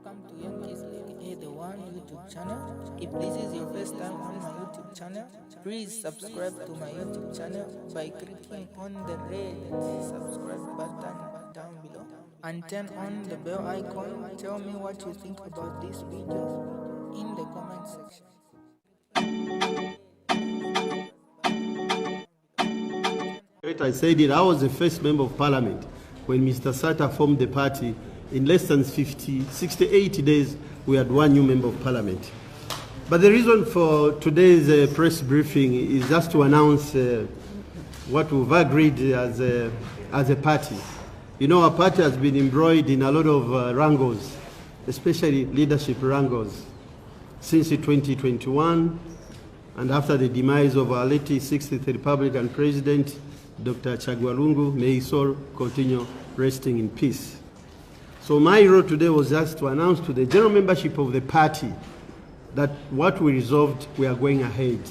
Welcome to Young Kizzy, the one YouTube channel. If this is your first time on my YouTube channel, please subscribe to my YouTube channel by clicking on the red subscribe button down below and turn on the bell icon. Tell me what you think about this video in the comment section. I said it, I was the first member of parliament when Mr. Sata formed the party. In less than 68 days, we had one new member of parliament. But the reason for today's press briefing is just to announce what we've agreed as a party. You know, our party has been embroiled in a lot of wrangles, especially leadership wrangles, since 2021 and after the demise of our late 60th Republican President, Dr. Chagwalungu. May his soul continue resting in peace. So my role today was just to announce to the general membership of the party that what we resolved, we are going ahead.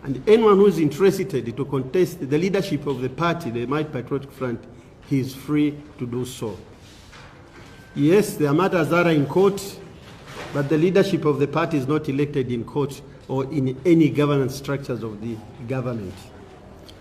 And anyone who is interested to contest the leadership of the party, the Might Patriotic Front, he is free to do so. Yes, there are matters that are in court, but the leadership of the party is not elected in court or in any governance structures of the government.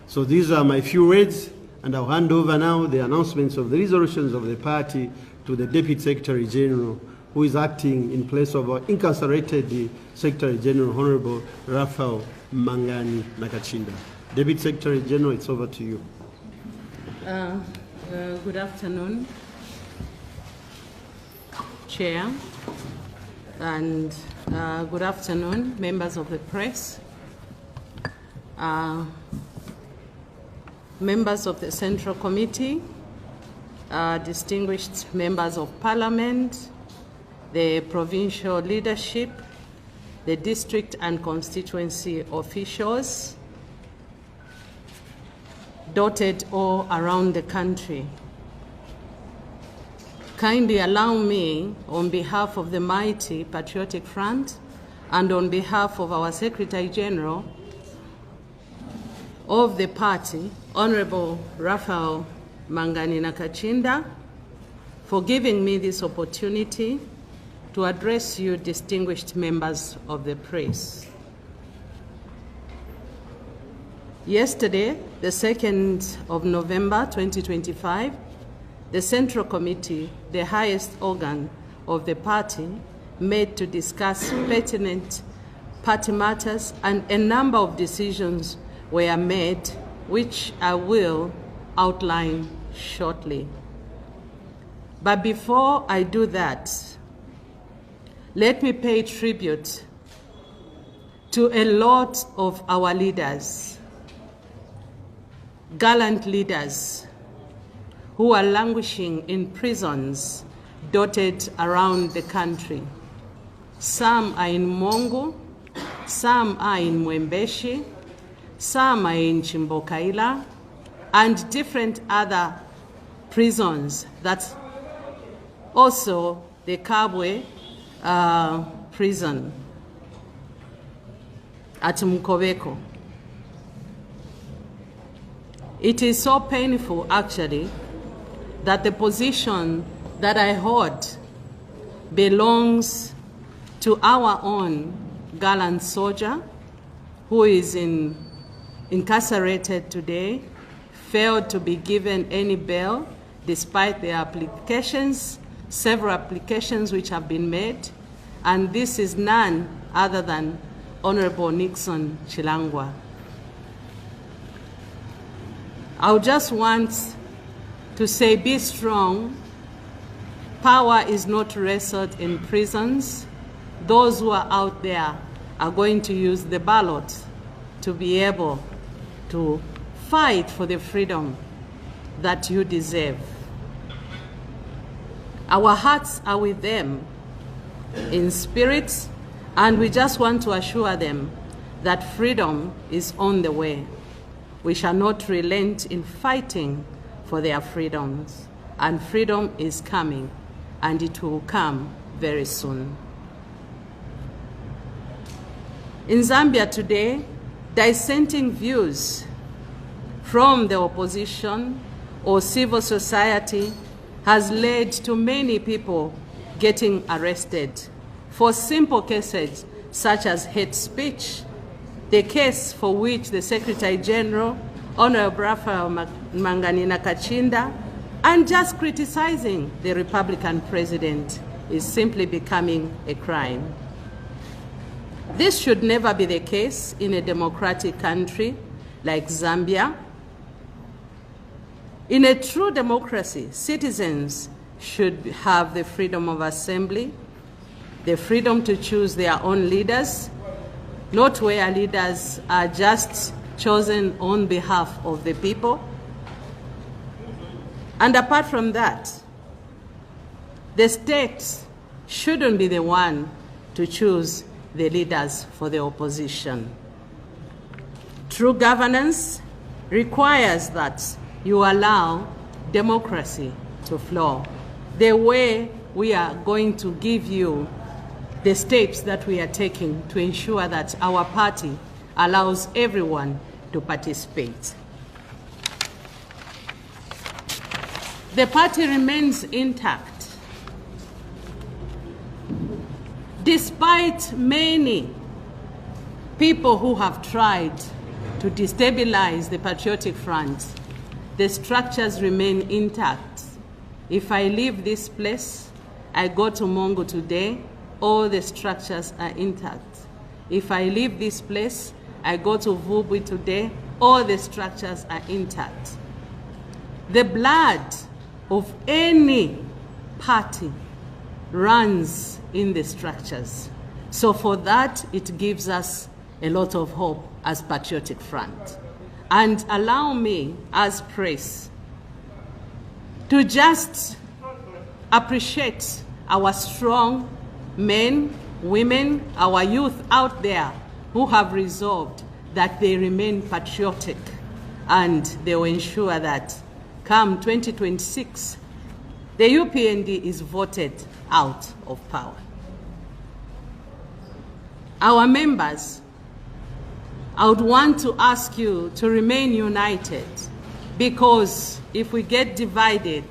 So these are my few words, and I'll hand over now the announcements of the resolutions of the party to the Deputy Secretary General, who is acting in place of our incarcerated Secretary General, Honorable Raphael Mangani Nakachinda. Deputy Secretary General, it's over to you. Good afternoon, Chair, and good afternoon, members of the press, members of the Central Committee, distinguished members of Parliament, the provincial leadership, the district and constituency officials, dotted all around the country. Kindly allow me, on behalf of the Mighty Patriotic Front and on behalf of our Secretary General of the party, Honorable Raphael Mangani Nakachinda, for giving me this opportunity to address you, distinguished members of the press. Yesterday, the 2nd of November 2025, the Central Committee, the highest organ of the party, met to discuss pertinent party matters, and a number of decisions were made, which I will outline shortly. But before I do that, let me pay tribute to a lot of our leaders, gallant leaders who are languishing in prisons dotted around the country. Some are in Mongo, some are in Mwembeshi, some are in Chimbokaila, and different other prisons. That's also the Kabwe prison at Mukobeko. It is so painful, actually, that the position that I hold belongs to our own gallant soldier who is incarcerated today, failed to be given any bail despite the applications, several applications which have been made, and this is none other than Honorable Nixon Chilangwa. I just want to say, be strong. Power is not wrestled in prisons. Those who are out there are going to use the ballot to be able to fight for the freedom that you deserve. Our hearts are with them in spirit, and we just want to assure them that freedom is on the way. We shall not relent in fighting for their freedoms, and freedom is coming, and it will come very soon. In Zambia today, dissenting views from the opposition or civil society has led to many people getting arrested for simple cases such as hate speech, the case for which the Secretary General, Honorable Raphael Manganina Kachinda, and just criticizing the Republican president is simply becoming a crime. This should never be the case in a democratic country like Zambia. In a true democracy, citizens should have the freedom of assembly, the freedom to choose their own leaders, not where leaders are just chosen on behalf of the people. And apart from that, the state shouldn't be the one to choose the leaders for the opposition. True governance requires that you allow democracy to flow. The way we are going to give you the steps that we are taking to ensure that our party allows everyone to participate. The party remains intact. Despite many people who have tried to destabilize the Patriotic Front, the structures remain intact. If I leave this place, I go to Mongo today, all the structures are intact. If I leave this place, I go to Vubwi today, all the structures are intact. The blood of any party runs in the structures. So for that, it gives us a lot of hope as Patriotic Front. And allow me, as press, to just appreciate our strong men, women, our youth out there who have resolved that they remain patriotic and they will ensure that come 2026, the UPND is voted out of power. Our members, I would want to ask you to remain united, because if we get divided,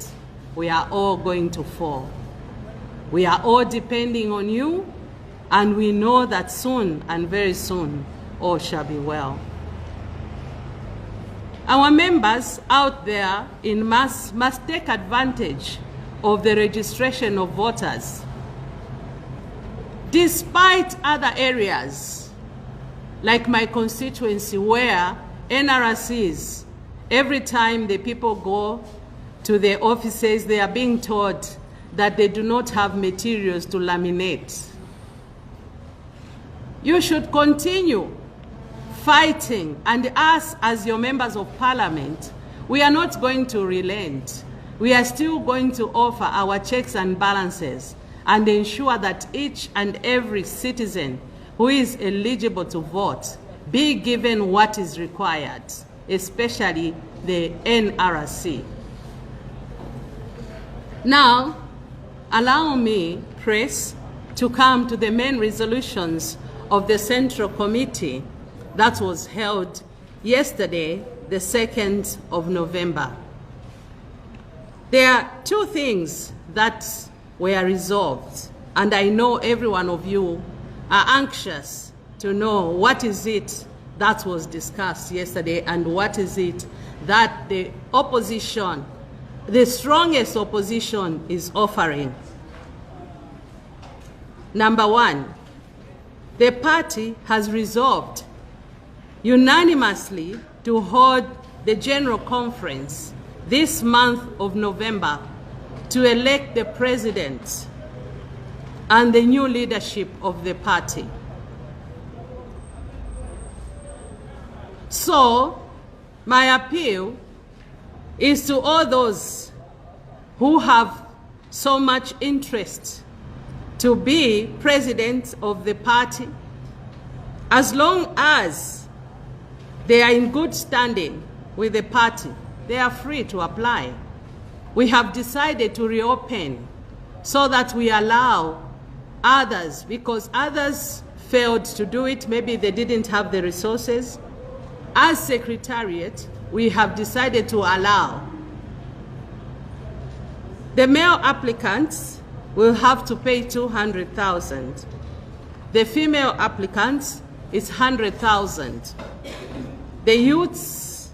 we are all going to fall. We are all depending on you, and we know that soon and very soon all shall be well. Our members out there in mass must take advantage of the registration of voters. Despite other areas, like my constituency, where NRCs, every time the people go to their offices, they are being told that they do not have materials to laminate. You should continue fighting, and us as your members of parliament, we are not going to relent. We are still going to offer our checks and balances and ensure that each and every citizen who is eligible to vote be given what is required, especially the NRC. Now, allow me, press, to come to the main resolutions of the Central Committee that was held yesterday, the 2nd of November. There are two things that were resolved, and I know every one of you are anxious to know what is it that was discussed yesterday and what is it that the opposition, the strongest opposition, is offering. Number one, the party has resolved unanimously to hold the General Conference this month of November to elect the president and the new leadership of the party. So, my appeal is to all those who have so much interest to be president of the party, as long as they are in good standing with the party, they are free to apply. We have decided to reopen so that we allow others, because others failed to do it, maybe they didn't have the resources. As Secretariat, we have decided to allow the male applicants will have to pay 200,000. The female applicants is 100,000. The youths,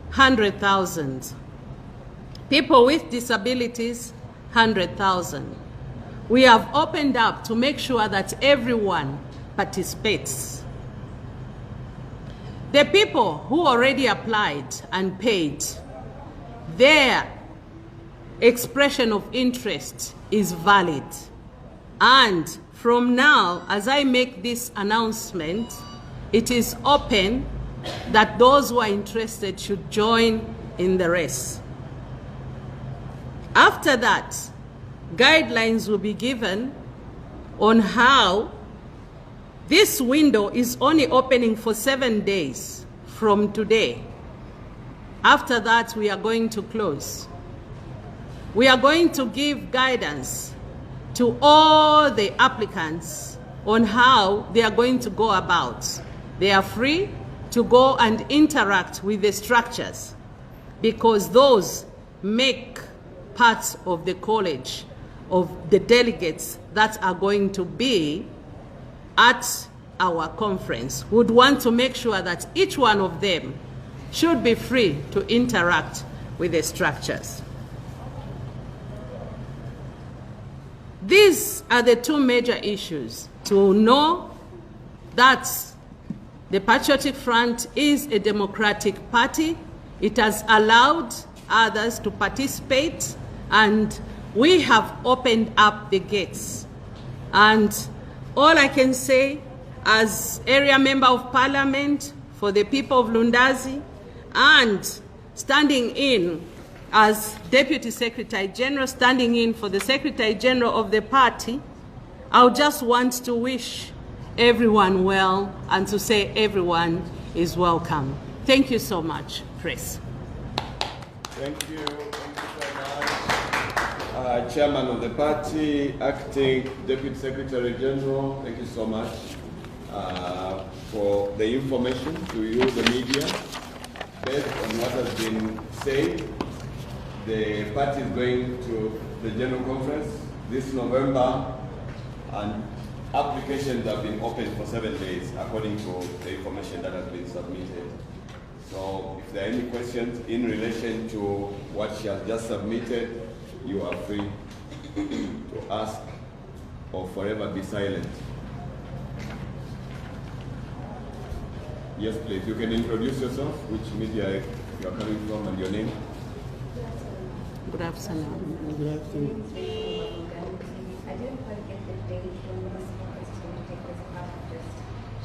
100,000. People with disabilities, 100,000. We have opened up to make sure that everyone participates. The people who already applied and paid, their expression of interest is valid. And from now, as I make this announcement, it is open that those who are interested should join in the race. After that, guidelines will be given on how this window is only opening for 7 days from today. After that, we are going to close. We are going to give guidance to all the applicants on how they are going to go about. They are free to go and interact with the structures because those make part of the college of the delegates that are going to be at our conference. We would want to make sure that each one of them should be free to interact with the structures. These are the two major issues: to know that the Patriotic Front is a democratic party. It has allowed others to participate, and we have opened up the gates. And all I can say, as area member of parliament for the people of Lundazi, and standing in as Deputy Secretary General, standing in for the Secretary General of the party, I would just want to wish everyone well and to say everyone is welcome. Thank you so much, Chris. Thank you. Chairman of the party, acting Deputy Secretary General, thank you so much for the information to you, the media. Based on what has been said, the party is going to the General Conference this November, and applications have been open for 7 days according to the information that has been submitted. So if there are any questions in relation to what she has just submitted, you are free to ask or forever be silent. Yes, please. You can introduce yourself, which media you are coming from, and your name. Good afternoon. Good afternoon. I didn't quite get the date when this conference is going to take place. If just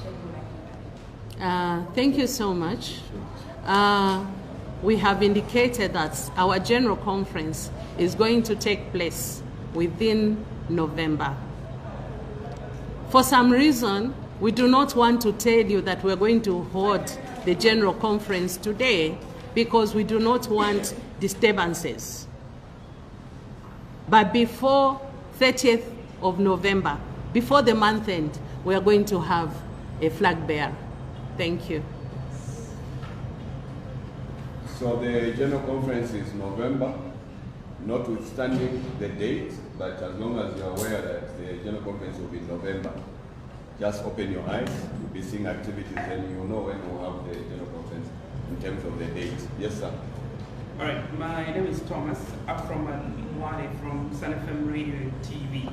shed me light. Thank you so much. We have indicated that our general conference is going to take place within November. For some reason, we do not want to tell you that we're going to hold the general conference today because we do not want disturbances. But before 30th of November, before the month end, we are going to have a flag bearer. Thank you. So the General Conference is November, notwithstanding the date, but as long as you're aware that the General Conference will be in November, just open your eyes, you'll be seeing activities, and you'll know when we'll have the General Conference in terms of the date. Yes, sir. All right, my name is Thomas. I'm from Mwale from Sun FM Radio and TV.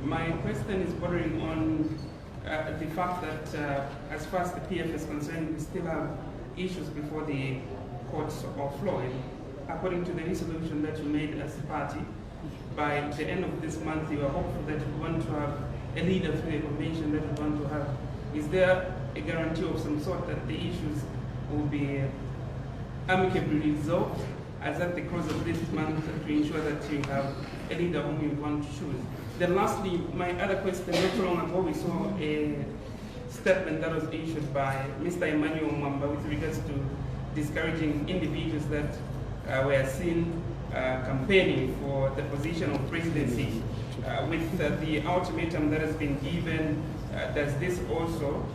My question is bordering on the fact that as far as the PF is concerned, we still have issues before the courts of law. According to the resolution that you made as a party, by the end of this month, you are hopeful that you want to have a leader through the convention that you want to have. Is there a guarantee of some sort that the issues will be amicably resolved as at the close of this month to ensure that you have a leader whom you want to choose? Then lastly, my other question, not long ago we saw a statement that was issued by Mr. Emmanuel Mwamba with regards to discouraging individuals that were seen campaigning for the position of presidency with the ultimatum that has been given, does this also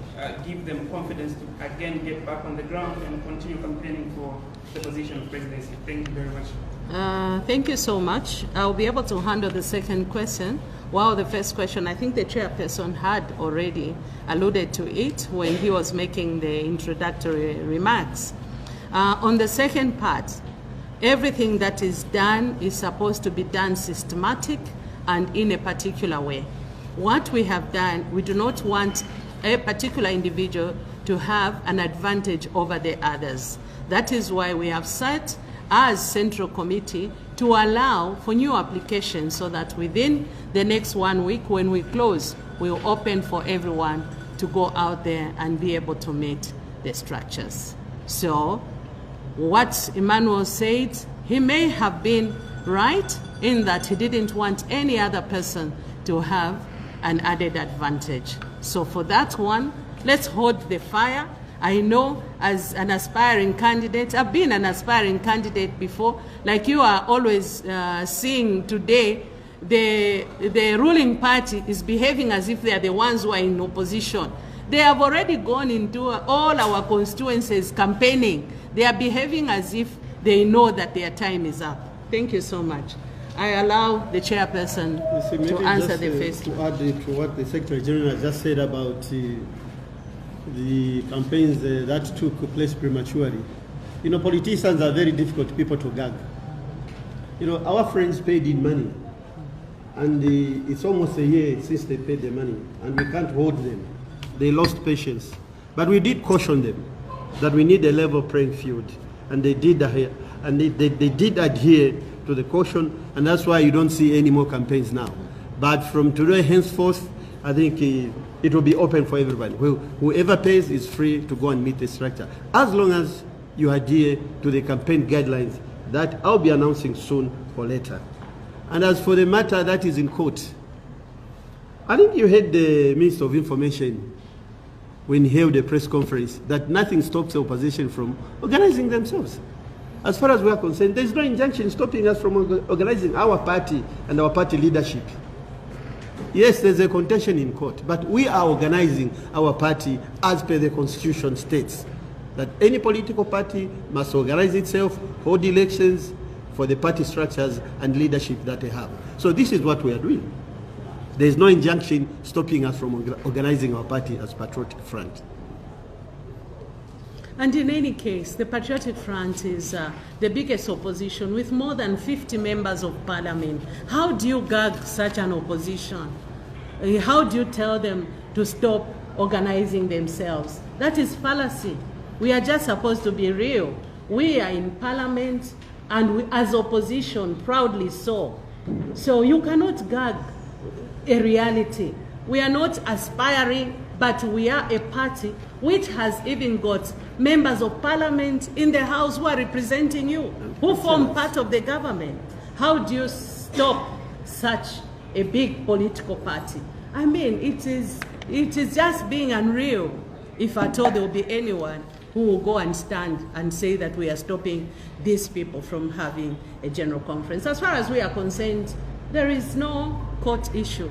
give them confidence to again get back on the ground and continue campaigning for the position of presidency? Thank you very much. Thank you so much. I'll be able to handle the second question. While the first question, I think the chairperson had already alluded to it when he was making the introductory remarks. On the second part, everything that is done is supposed to be done systematic and in a particular way. What we have done, we do not want a particular individual to have an advantage over the others. That is why we have set as Central Committee to allow for new applications so that within the next 1 week when we close, we'll open for everyone to go out there and be able to meet the structures. So what Emmanuel said, he may have been right in that he didn't want any other person to have an added advantage. So for that one, let's hold the fire. I know as an aspiring candidate, I've been an aspiring candidate before, like you are always seeing today, the ruling party is behaving as if they are the ones who are in opposition. They have already gone into all our constituencies campaigning. They are behaving as if they know that their time is up. Thank you so much. I allow the chairperson to answer the first to add to what the Secretary General just said about the campaigns that took place prematurely. You know, politicians are very difficult people to gag. You know, our friends paid in money, and it's almost a year since they paid the money, and we can't hold them. They lost patience. But we did caution them that we need a level playing field, and they did adhere, and they did adhere to the caution, and that's why you don't see any more campaigns now. But from today henceforth, I think it will be open for everybody. Whoever pays is free to go and meet the structure, as long as you adhere to the campaign guidelines that I'll be announcing soon or later. And as for the matter that is in court, I think you heard the Minister of Information when he held a press conference that nothing stops the opposition from organizing themselves. As far as we are concerned, there is no injunction stopping us from organizing our party and our party leadership. Yes, there's a contention in court, but we are organizing our party as per the Constitution states that any political party must organize itself, hold elections for the party structures and leadership that they have. So this is what we are doing. There is no injunction stopping us from organizing our party as Patriotic Front. And in any case, the Patriotic Front is the biggest opposition with more than 50 members of parliament. How do you gag such an opposition? How do you tell them to stop organizing themselves? That is fallacy. We are just supposed to be real. We are in parliament, and we, as opposition, proudly so. So you cannot gag a reality. We are not aspiring, but we are a party which has even got members of parliament in the house who are representing you, who form part of the government. How do you stop such a big political party? I mean, it is just being unreal if at all there will be anyone who will go and stand and say that we are stopping these people from having a general conference. As far as we are concerned, there is no court issue.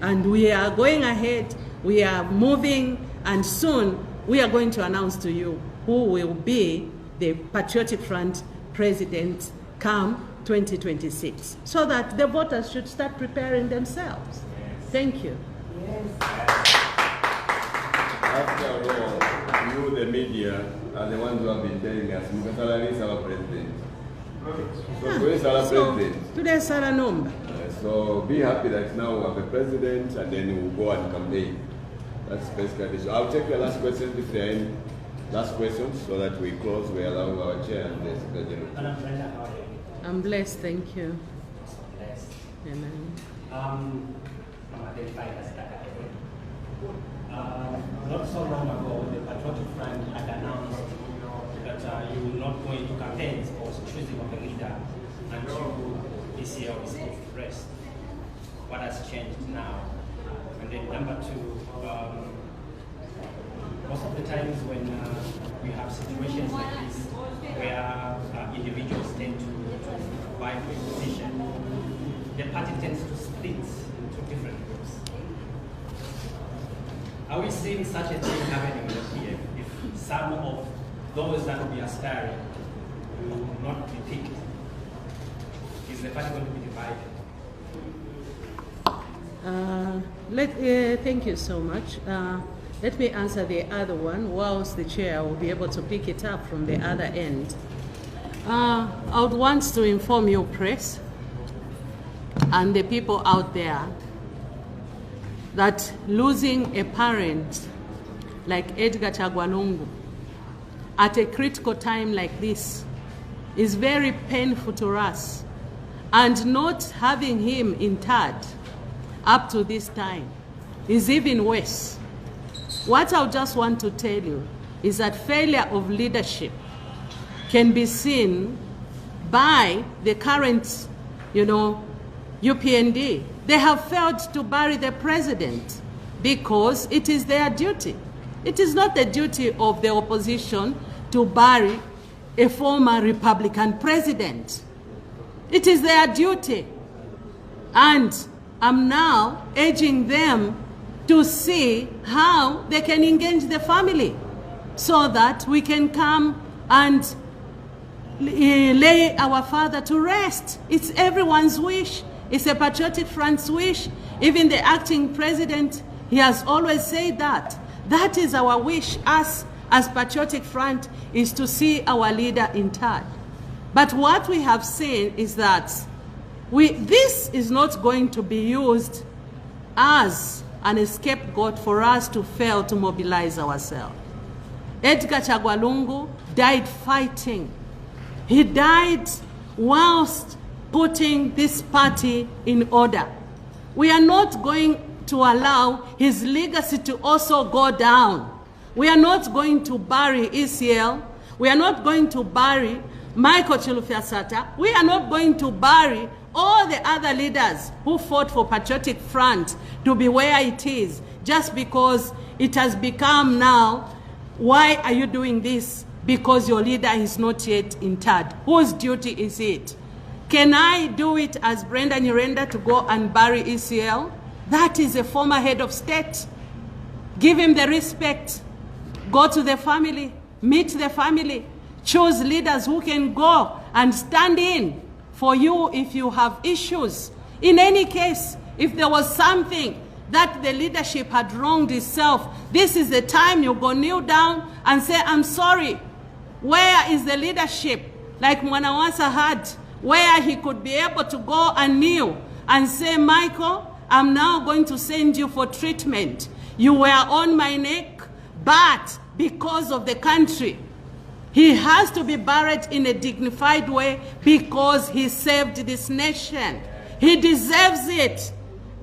And we are going ahead, we are moving, and soon we are going to announce to you who will be the Patriotic Front president come 2026, so that the voters should start preparing themselves. Thank you. After all, you, the media, are the ones who have been telling us, Mukasala is our president. So who is our president? Today, Sarah Nomba. So be happy that now we have a president, and then we'll go and campaign. That's basically it. So I'll take the last question if there are any last questions, so that we close. We allow our chair and the Secretary General. I'm blessed, thank you. Amen. I'm identified as not so long ago, the Patriotic Front had announced that you will not go into campaigns or choosing of a leader until this year is rest. What has changed now? And then number two, most of the times when we have situations like this, where individuals tend to vie for a position, the party tends to split different groups. Are we seeing such a thing happening in the PF if some of those that will be aspiring will not be picked? Is the party going to be divided? Thank you so much. Let me answer the other one, whilst the chair will be able to pick it up from the other end. I would want to inform you, press, and the people out there, that losing a parent like Edgar Chagwalungu at a critical time like this is very painful to us, and not having him interred up to this time is even worse. What I just want to tell you is that failure of leadership can be seen by the current, UPND. They have failed to bury the president because it is their duty. It is not the duty of the opposition to bury a former Republican president. It is their duty. And I'm now urging them to see how they can engage the family so that we can come and lay our father to rest. It's everyone's wish. It's a Patriotic Front's wish. Even the acting president, he has always said that. That is our wish, us as Patriotic Front, is to see our leader interred. But what we have seen is that this is not going to be used as an scapegoat for us to fail to mobilize ourselves. Edgar Chagwalungu died fighting. He died whilst putting this party in order. We are not going to allow his legacy to also go down. We are not going to bury ECL. We are not going to bury Michael Chilufya-Sata. We are not going to bury all the other leaders who fought for Patriotic Front to be where it is, just because it has become now, why are you doing this? Because your leader is not yet interred. Whose duty is it? Can I do it as Brenda Nyirenda to go and bury ECL? That is a former head of state. Give him the respect. Go to the family, meet the family, choose leaders who can go and stand in for you if you have issues. In any case, if there was something that the leadership had wronged itself, this is the time you go kneel down and say, I'm sorry. Where is the leadership? Like Mwanawasa had, where he could be able to go and kneel and say, Michael, I'm now going to send you for treatment. You were on my neck, but because of the country, he has to be buried in a dignified way because he saved this nation. He deserves it.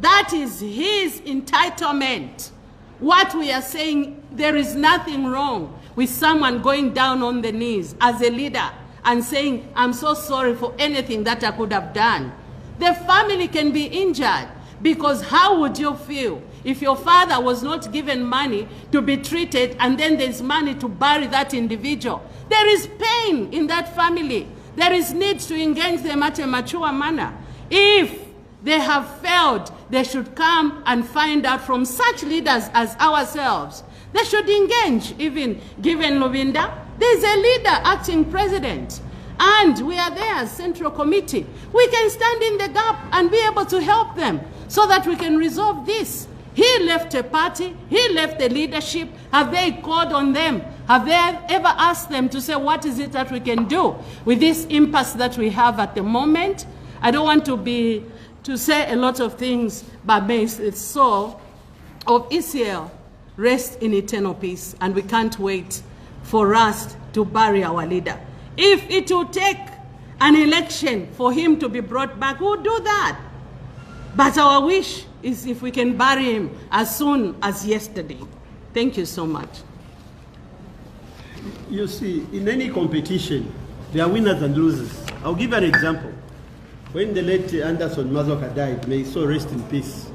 That is his entitlement. What we are saying, there is nothing wrong with someone going down on the knees as a leader and saying, I'm so sorry for anything that I could have done. The family can be injured, because how would you feel if your father was not given money to be treated and then there's money to bury that individual? There is pain in that family. There is need to engage them at a mature manner. If they have failed, they should come and find out from such leaders as ourselves. They should engage. Even given Lovinda, there's a leader, acting president, and we are there as Central Committee. We can stand in the gap and be able to help them so that we can resolve this. He left a party, he left the leadership. Have they called on them? Have they ever asked them to say, what is it that we can do with this impasse that we have at the moment? I don't want to say a lot of things, but may its soul of ECL rest in eternal peace, and we can't wait for us to bury our leader. If it will take an election for him to be brought back, we'll do that. But our wish is if we can bury him as soon as yesterday. Thank you so much. You see, in any competition, there are winners and losers. I'll give an example. When the late Anderson Mazoka died, may he so rest in peace,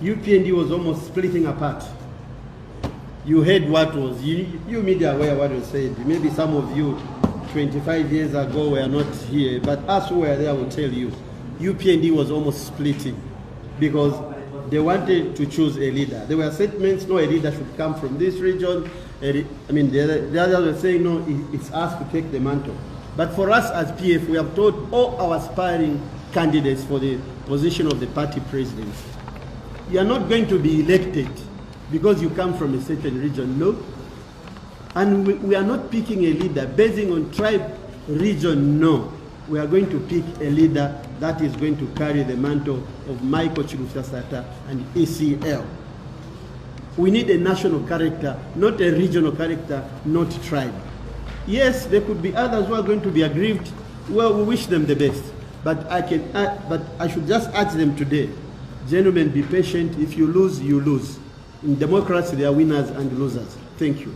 UPND was almost splitting apart. You heard what was, you media aware what was said. Maybe some of you 25 years ago were not here, but us who were there will tell you, UPND was almost splitting because they wanted to choose a leader. There were statements, no, a leader should come from this region. The others were saying, no, it's us to take the mantle. But for us as PF, we have told all our aspiring candidates for the position of the party president, you are not going to be elected because you come from a certain region, no. And we are not picking a leader basing on tribe, region, no. We are going to pick a leader that is going to carry the mantle of Michael Chilufya-Sata and ECL. We need a national character, not a regional character, not tribe. Yes, there could be others who are going to be aggrieved. Well, we wish them the best. But I should just ask them today, gentlemen, be patient. If you lose, you lose. In democracy, there are winners and losers. Thank you.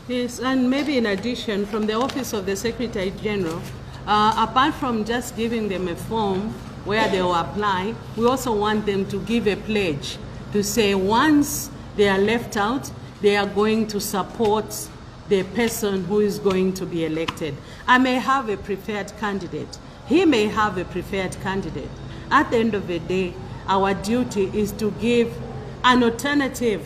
Yes, and maybe in addition, from the Office of the Secretary General, apart from just giving them a form where they will apply, we also want them to give a pledge to say once they are left out, they are going to support the person who is going to be elected. I may have a preferred candidate. He may have a preferred candidate. At the end of the day, our duty is to give an alternative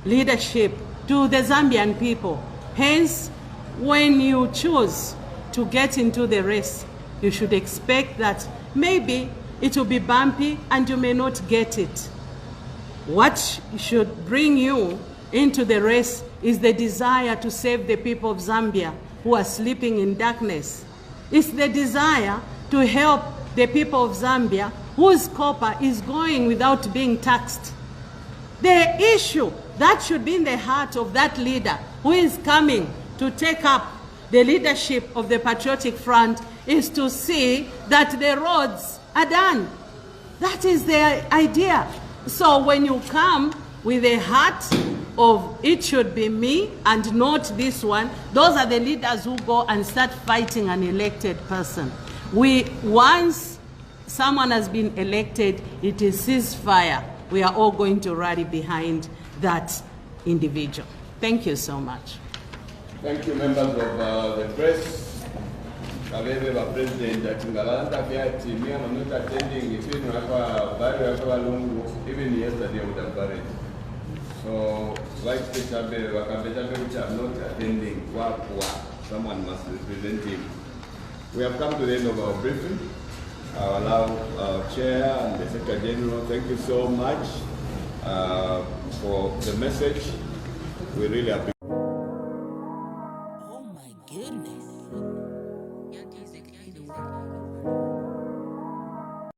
leadership to the Zambian people. Hence, when you choose to get into the race, you should expect that maybe it will be bumpy and you may not get it. What should bring you into the race is the desire to save the people of Zambia who are sleeping in darkness. It's the desire to help the people of Zambia whose copper is going without being taxed. The issue that should be in the heart of that leader who is coming to take up the leadership of the Patriotic Front is to see that the roads are done. That is the idea. So when you come with a heart of it should be me and not this one, those are the leaders who go and start fighting an elected person. Once someone has been elected, it is ceasefire. We are all going to rally behind that individual. Thank you so much. Thank you, members of the press. Kabebe, President, Atingalanta, me, I'm not attending. If you know, even yesterday I would have buried. So, Vice President, which I'm not attending, someone must represent him. We have come to the end of our briefing. I'll allow our Chair and the Secretary General, thank you so much for the message. We really appreciate it.